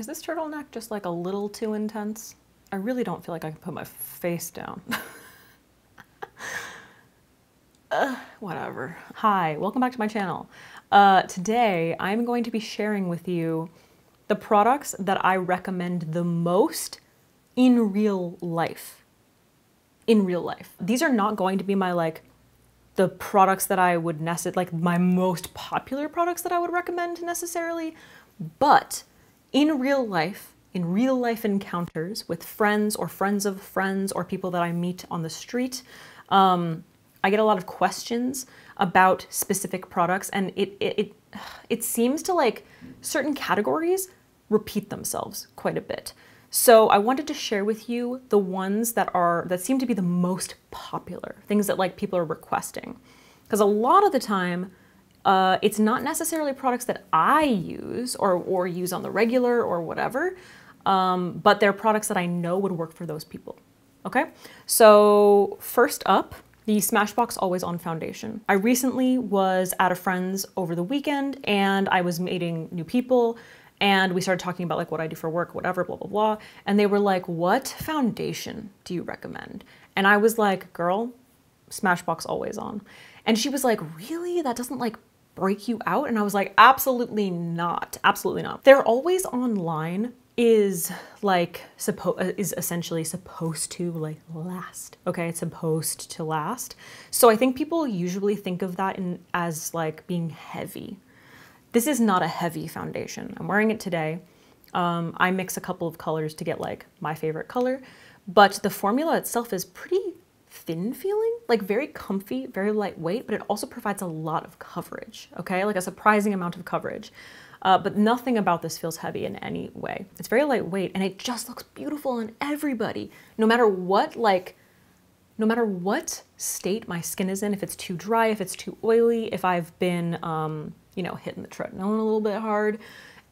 Is this turtleneck just like a little too intense? I really don't feel like I can put my face down. Whatever. Hi, welcome back to my channel. Today, I'm going to be sharing with you the products that I recommend the most in real life. In real life. These are not going to be my the products that I would my most popular products that I would recommend necessarily, but in real life encounters with friends or friends of friends or people that I meet on the street, I get a lot of questions about specific products, and it seems to certain categories repeat themselves quite a bit. So I wanted to share with you the ones that seem to be the most popular, things that people are requesting. Because a lot of the time, it's not necessarily products that I use or use on the regular or whatever, but they're products that I know would work for those people. Okay, so first up, the Smashbox Always On Foundation. I recently was at a friend's over the weekend and I was meeting new people and we started talking about what I do for work, whatever, blah, blah, blah. And they were like, what foundation do you recommend? And I was like, girl, Smashbox Always On. And she was like, really? That doesn't break you out? And I was like, absolutely not. Absolutely not. Their Always On line is essentially supposed to last. Okay, it's supposed to last. So I think people usually think of that as being heavy. This is not a heavy foundation. I'm wearing it today. I mix a couple of colors to get my favorite color, but the formula itself is pretty thin feeling, very comfy, very lightweight, but it also provides a lot of coverage, okay? A surprising amount of coverage. But nothing about this feels heavy in any way. It's very lightweight and it just looks beautiful on everybody. No matter what state my skin is in, if it's too dry, if it's too oily, if I've been, hitting the tretinoin a little bit hard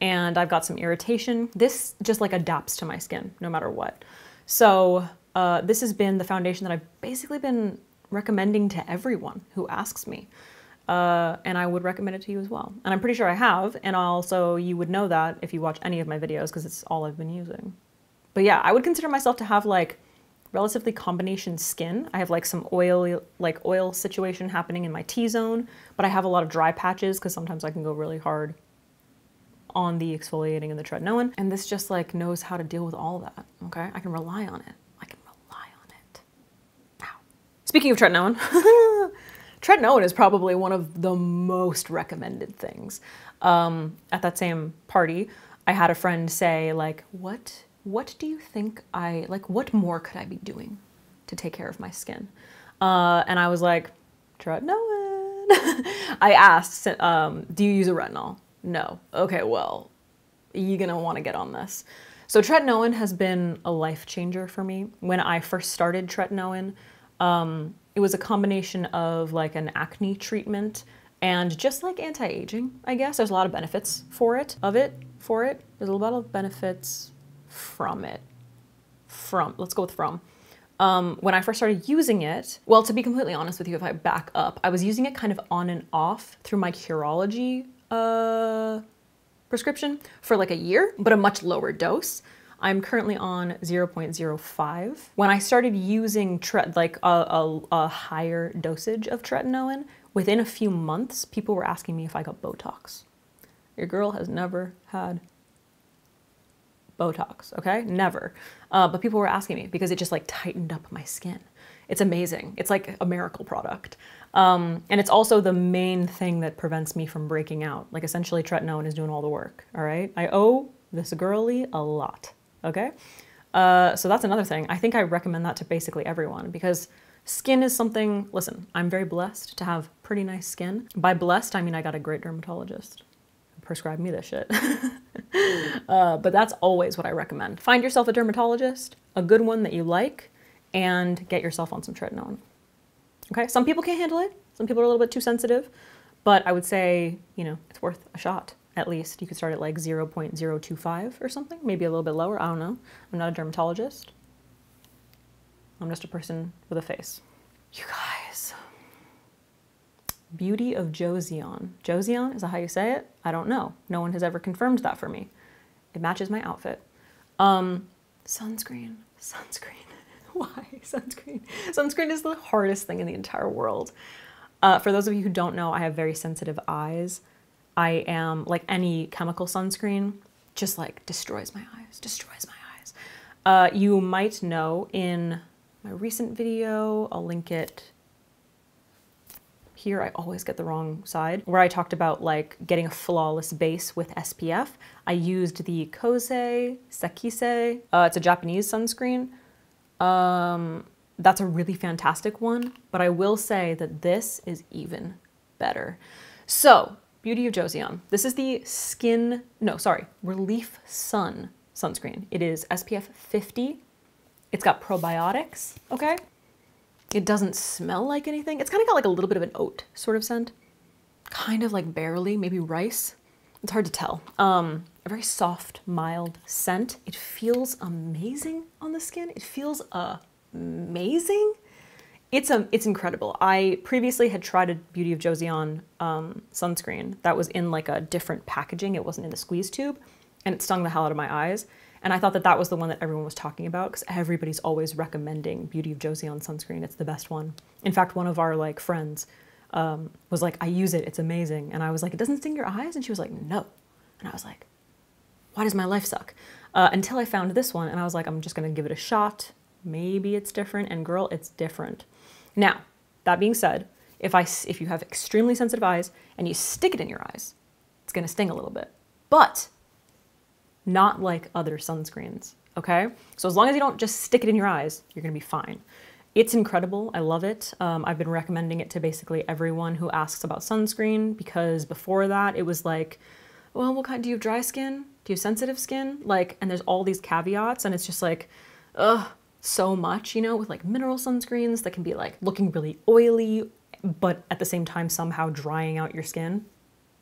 and I've got some irritation, this just adapts to my skin no matter what. So this has been the foundation that I've basically been recommending to everyone who asks me. And I would recommend it to you as well. And I'm pretty sure I have, and also you would know that if you watch any of my videos because it's all I've been using. But yeah, I would consider myself to have relatively combination skin. I have some oil situation happening in my T-zone, but I have a lot of dry patches because sometimes I can go really hard on the exfoliating and the tretinoin. And this just knows how to deal with all that, okay? I can rely on it. I can rely on it. Ow. Speaking of tretinoin, tretinoin is probably one of the most recommended things. At that same party, I had a friend say what do you think what more could I be doing to take care of my skin? And I was like, tretinoin. I asked, do you use a retinol? No. Okay, well, you're gonna wanna get on this. So tretinoin has been a life changer for me. When I first started tretinoin, it was a combination of an acne treatment and just anti-aging, I guess. There's a lot of benefits There's a lot of benefits from it. Let's go with from. When I first started using it, well, to be completely honest with you, if I back up, I was using it kind of on and off through my Curology prescription for a year, but a much lower dose. I'm currently on 0.05. When I started using a higher dosage of tretinoin, within a few months, people were asking me if I got Botox. Your girl has never had Botox, okay? Never. But people were asking me because it just tightened up my skin. It's amazing. It's a miracle product. And it's also the main thing that prevents me from breaking out. Essentially tretinoin is doing all the work, all right? I owe this girly a lot. Okay, so that's another thing. I think I recommend that to basically everyone because skin is something, listen, I'm very blessed to have pretty nice skin. By blessed, I mean I got a great dermatologist who prescribed me this shit. But that's always what I recommend. Find yourself a dermatologist, a good one that you like, and get yourself on some tretinoin. Okay, some people can't handle it. Some people are a little bit too sensitive, but I would say, it's worth a shot. At least you could start at 0.025 or something, maybe a little bit lower. I don't know. I'm not a dermatologist. I'm just a person with a face. You guys, Beauty of Joseon. Joseon, is that how you say it? I don't know. No one has ever confirmed that for me. It matches my outfit. Sunscreen. Why sunscreen? Sunscreen is the hardest thing in the entire world. For those of you who don't know, I have very sensitive eyes. I am, like any chemical sunscreen, just like destroys my eyes. You might know in my recent video, I'll link it here, I always get the wrong side, where I talked about like getting a flawless base with SPF. I used the Kose Sekise. It's a Japanese sunscreen. That's a really fantastic one, but I will say that this is even better. So, Beauty of Joseon. This is the Relief Sun sunscreen. It is SPF 50. It's got probiotics, okay? It doesn't smell like anything. It's kind of got like a little bit of an oat sort of scent. Kind of like barley, maybe rice. It's hard to tell. A very soft, mild scent. It feels amazing on the skin. It feels amazing. It's incredible. I previously had tried a Beauty of Joseon sunscreen that was in like a different packaging. It wasn't in the squeeze tube, and it stung the hell out of my eyes. And I thought that that was the one that everyone was talking about because everybody's always recommending Beauty of Joseon sunscreen. It's the best one. In fact, one of our like friends was like, I use it, it's amazing. And I was like, it doesn't sting your eyes? And she was like, no. And I was like, why does my life suck? Until I found this one and I was like, I'm just gonna give it a shot. Maybe it's different, and girl, it's different. Now, that being said, if you have extremely sensitive eyes and you stick it in your eyes, it's gonna sting a little bit. But not like other sunscreens, okay? So as long as you don't just stick it in your eyes, you're gonna be fine. It's incredible, I love it. I've been recommending it to basically everyone who asks about sunscreen because before that it was like, well, what kind, do you have dry skin? Do you have sensitive skin? Like, and there's all these caveats and it's just like, ugh, so much, you know, with like mineral sunscreens that can be like looking really oily, but at the same time somehow drying out your skin.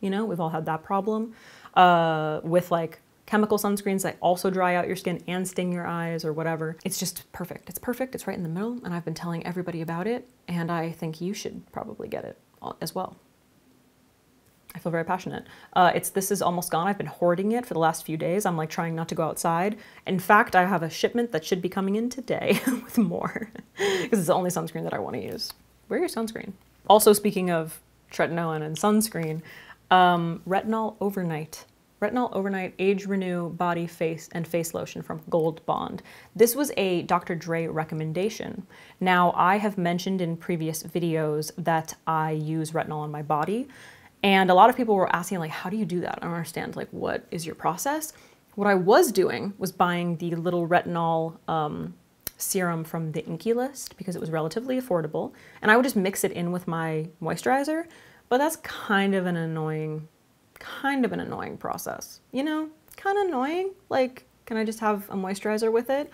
You know, we've all had that problem. With like chemical sunscreens that also dry out your skin and sting your eyes or whatever. It's just perfect. It's perfect. It's right in the middle. And I've been telling everybody about it. And I think you should probably get it as well. I feel very passionate. This is almost gone. I've been hoarding it for the last few days. I'm like trying not to go outside. In fact, I have a shipment that should be coming in today with more because it's the only sunscreen that I want to use. Wear your sunscreen. Also, speaking of tretinoin and sunscreen, Retinol Overnight. Retinol Overnight Age Renew Body, Face, and Face Lotion from Gold Bond. This was a Dr. Dre recommendation. Now, I have mentioned in previous videos that I use retinol on my body, and a lot of people were asking, like, how do you do that? I don't understand, like, what is your process? What I was doing was buying the little retinol serum from the Inky List because it was relatively affordable, and I would just mix it in with my moisturizer, but that's kind of an annoying process, you know, kind of annoying. Like, can I just have a moisturizer with it?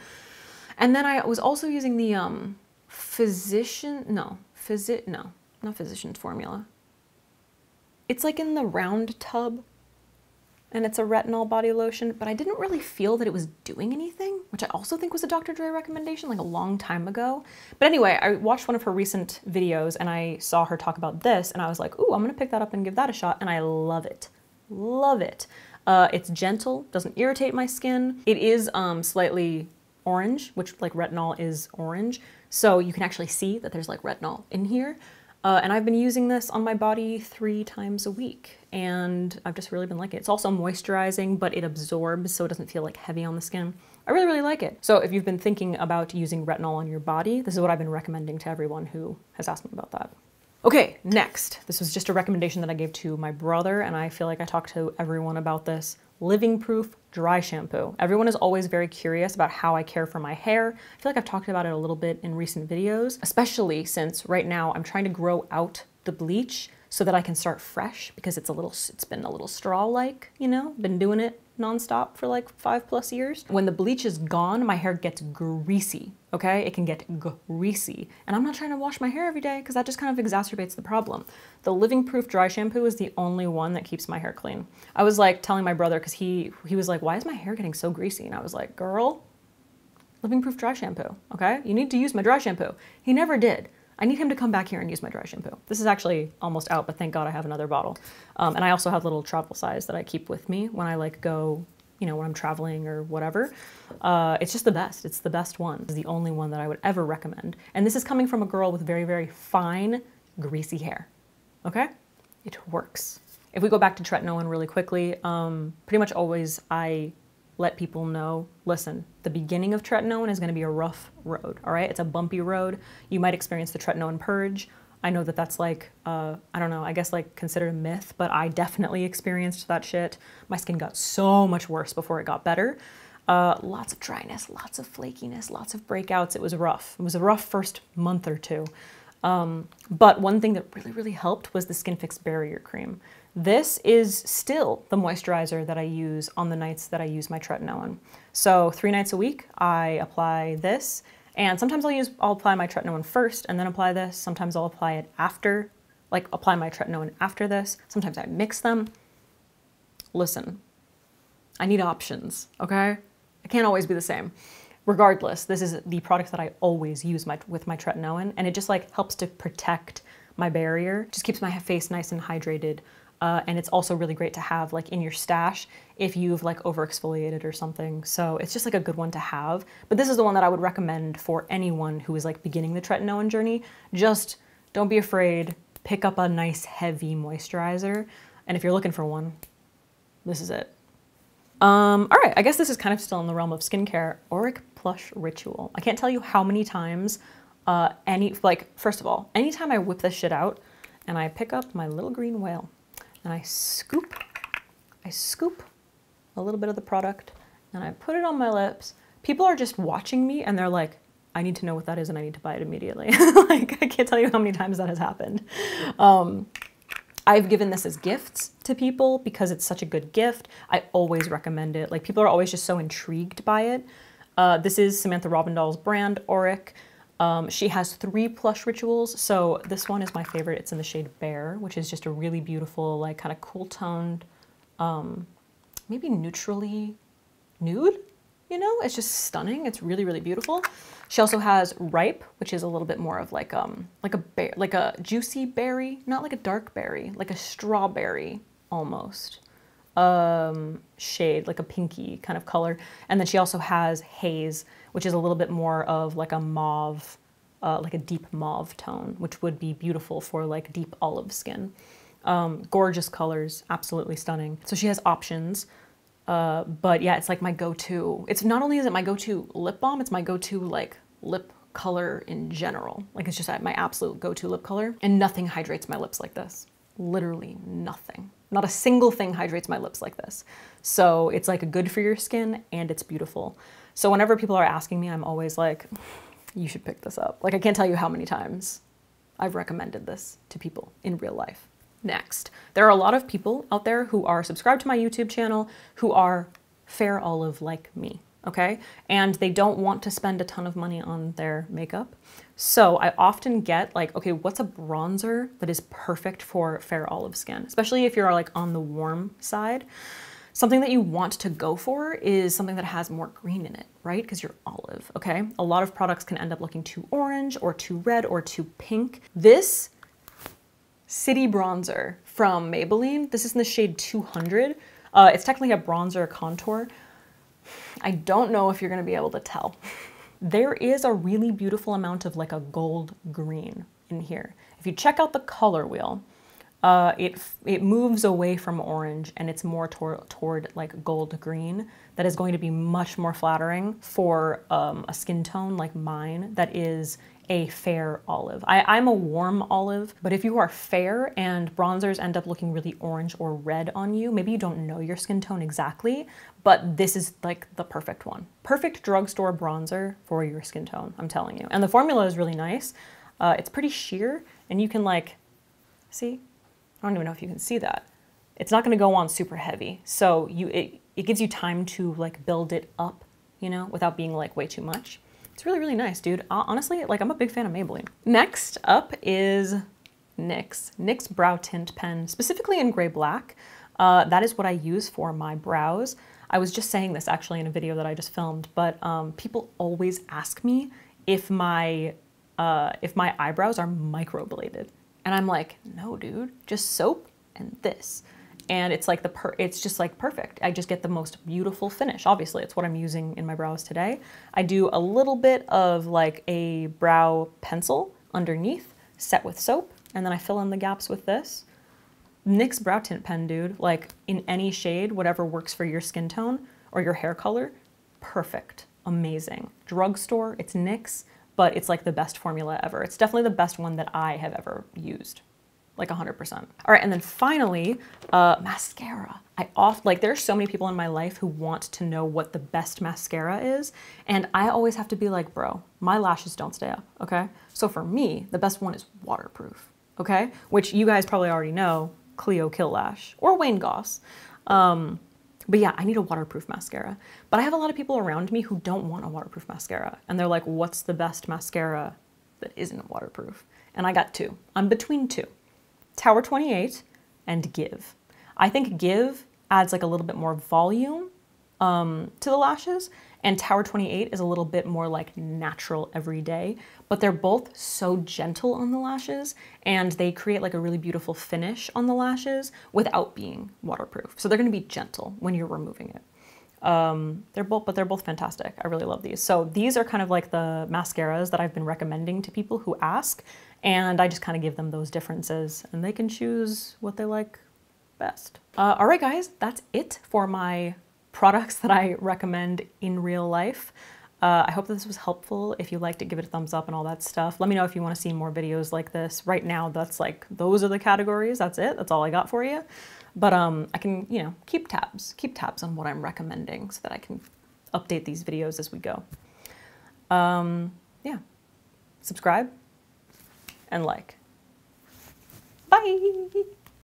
And then I was also using the not Physicians Formula. It's like in the round tub and it's a retinol body lotion, but I didn't really feel that it was doing anything, which I also think was a Dr. Dre recommendation like a long time ago. But anyway, I watched one of her recent videos and I saw her talk about this and I was like, ooh, I'm gonna pick that up and give that a shot, and I love it. Love it. It's gentle, doesn't irritate my skin. It is slightly orange, which like retinol is orange. So you can actually see that there's like retinol in here. And I've been using this on my body 3 times a week and I've just really been liking it. It's also moisturizing, but it absorbs so it doesn't feel like heavy on the skin. I really, really like it. So if you've been thinking about using retinol on your body, this is what I've been recommending to everyone who has asked me about that. Okay, next. This was just a recommendation that I gave to my brother, and I feel like I talked to everyone about this. Living Proof Dry Shampoo. Everyone is always very curious about how I care for my hair. I feel like I've talked about it a little bit in recent videos, especially since right now I'm trying to grow out the bleach so that I can start fresh because it's been a little straw-like, you know, been doing it nonstop for like 5+ years. When the bleach is gone, my hair gets greasy, okay? It can get greasy. And I'm not trying to wash my hair every day because that just kind of exacerbates the problem. The Living Proof Dry Shampoo is the only one that keeps my hair clean. I was like telling my brother, because he was like, why is my hair getting so greasy? And I was like, girl, Living Proof Dry Shampoo, okay? You need to use my dry shampoo. He never did. I need him to come back here and use my dry shampoo. This is actually almost out, but thank God I have another bottle. And I also have little travel size that I keep with me when I like go you know, when I'm traveling or whatever. It's just the best. It's the best one. It's the only one that I would ever recommend. And this is coming from a girl with very, very fine, greasy hair. Okay? It works. If we go back to Tretinoin really quickly, pretty much always I let people know, listen, the beginning of Tretinoin is going to be a rough road, all right? It's a bumpy road. You might experience the Tretinoin purge. I know that that's like, I don't know, I guess like considered a myth, but I definitely experienced that shit. My skin got so much worse before it got better. Lots of dryness, lots of flakiness, lots of breakouts. It was rough. It was a rough first month or two. But one thing that really, really helped was the Skin Fix Barrier Cream. This is still the moisturizer that I use on the nights that I use my Tretinoin. So 3 nights a week, I apply this, and sometimes I'll apply my Tretinoin first and then apply this. Sometimes I'll apply it after, like apply my Tretinoin after this. Sometimes I mix them. Listen, I need options, okay? I can't always be the same. Regardless, this is the product that I always use with my Tretinoin, and it just like helps to protect my barrier, just keeps my face nice and hydrated. And it's also really great to have like in your stash if you've like over exfoliated or something. So it's just like a good one to have. But this is the one that I would recommend for anyone who is like beginning the Tretinoin journey. Just don't be afraid, pick up a nice heavy moisturizer. And if you're looking for one, this is it. All right, I guess this is kind of still in the realm of skincare. Auric Plush Ritual. I can't tell you how many times, first of all, anytime I whip this shit out and I pick up my little green whale and I scoop a little bit of the product and I put it on my lips, people are just watching me and they're like, I need to know what that is and I need to buy it immediately. Like, I can't tell you how many times that has happened. I've given this as gifts to people because it's such a good gift. I always recommend it. Like, people are always just so intrigued by it. This is Samantha Robindahl's brand, Auric. She has 3 plush rituals. So this one is my favorite. It's in the shade Bear, which is just a really beautiful, like kind of cool toned, maybe neutrally nude, you know? It's just stunning. It's really, really beautiful. She also has Ripe, which is a little bit more of like a juicy berry, not like a dark berry, like a strawberry almost shade, like a pinky kind of color. And then she also has Haze, which is a little bit more of like a mauve, like a deep mauve tone, which would be beautiful for like deep olive skin. Gorgeous colors, absolutely stunning. So she has options. But yeah, it's like my go-to. It's not only is it my go-to lip balm, it's my go-to like lip color in general. Like, it's just my absolute go-to lip color, and nothing hydrates my lips like this. Literally nothing. Not a single thing hydrates my lips like this. So it's like good for your skin and it's beautiful. So whenever people are asking me, I'm always like, you should pick this up. Like, I can't tell you how many times I've recommended this to people in real life. Next, there are a lot of people out there who are subscribed to my YouTube channel who are fair olive like me, okay? And they don't want to spend a ton of money on their makeup. So I often get like, okay, what's a bronzer that is perfect for fair olive skin? Especially if you're like on the warm side. Something that you want to go for is something that has more green in it, right? Because you're olive, okay? A lot of products can end up looking too orange or too red or too pink. This City Bronzer from Maybelline. This is in the shade 200. It's technically a bronzer contour. I don't know if you're gonna be able to tell. There is a really beautiful amount of like a gold green in here. If you check out the color wheel, it moves away from orange and it's more toward like gold green. That is going to be much more flattering for a skin tone like mine that is a fair olive. I'm a warm olive, but if you are fair and bronzers end up looking really orange or red on you, maybe you don't know your skin tone exactly, but this is like the perfect one. Perfect drugstore bronzer for your skin tone, I'm telling you. And the formula is really nice. It's pretty sheer and you can like, see? I don't even know if you can see that. It's not gonna go on super heavy. So it gives you time to like build it up, you know, without being like way too much. It's really, really nice, dude. Honestly, like I'm a big fan of Maybelline. Next up is NYX Brow Tint Pen, specifically in gray black. That is what I use for my brows. I was just saying this actually in a video that I just filmed, but people always ask me if my eyebrows are microbladed. And I'm like, no, dude, just soap and this. and it's like it's just like perfect. I just get the most beautiful finish. Obviously, it's what I'm using in my brows today. I do a little bit of like a brow pencil underneath, set with soap, and then I fill in the gaps with this. NYX brow tint pen, dude, like in any shade, whatever works for your skin tone or your hair color, perfect, amazing. Drugstore, it's NYX, but it's like the best formula ever. It's definitely the best one that I have ever used, like 100%. All right, and then finally, mascara. There's so many people in my life who want to know what the best mascara is, and I always have to be like, bro, my lashes don't stay up, okay? So for me, the best one is waterproof, okay? Which you guys probably already know, Clio Kill Lash or Wayne Goss. But yeah, I need a waterproof mascara. But I have a lot of people around me who don't want a waterproof mascara. And they're like, what's the best mascara that isn't waterproof? And I got two. I'm between two. Tower 28 and Give. I think Give adds like a little bit more volume to the lashes, and Tower 28 is a little bit more like natural everyday, but they're both so gentle on the lashes, and they create like a really beautiful finish on the lashes without being waterproof. So they're gonna be gentle when you're removing it. They're both fantastic. I really love these. So these are kind of like the mascaras that I've been recommending to people who ask, and I just kind of give them those differences, and they can choose what they like best. All right, guys, that's it for my products that I recommend in real life. I hope that this was helpful. If you liked it, give it a thumbs up and all that stuff. Let me know if you want to see more videos like this. Right now, those are the categories. That's it. That's all I got for you. But I can, keep tabs on what I'm recommending so that I can update these videos as we go. Yeah, subscribe and like. Bye.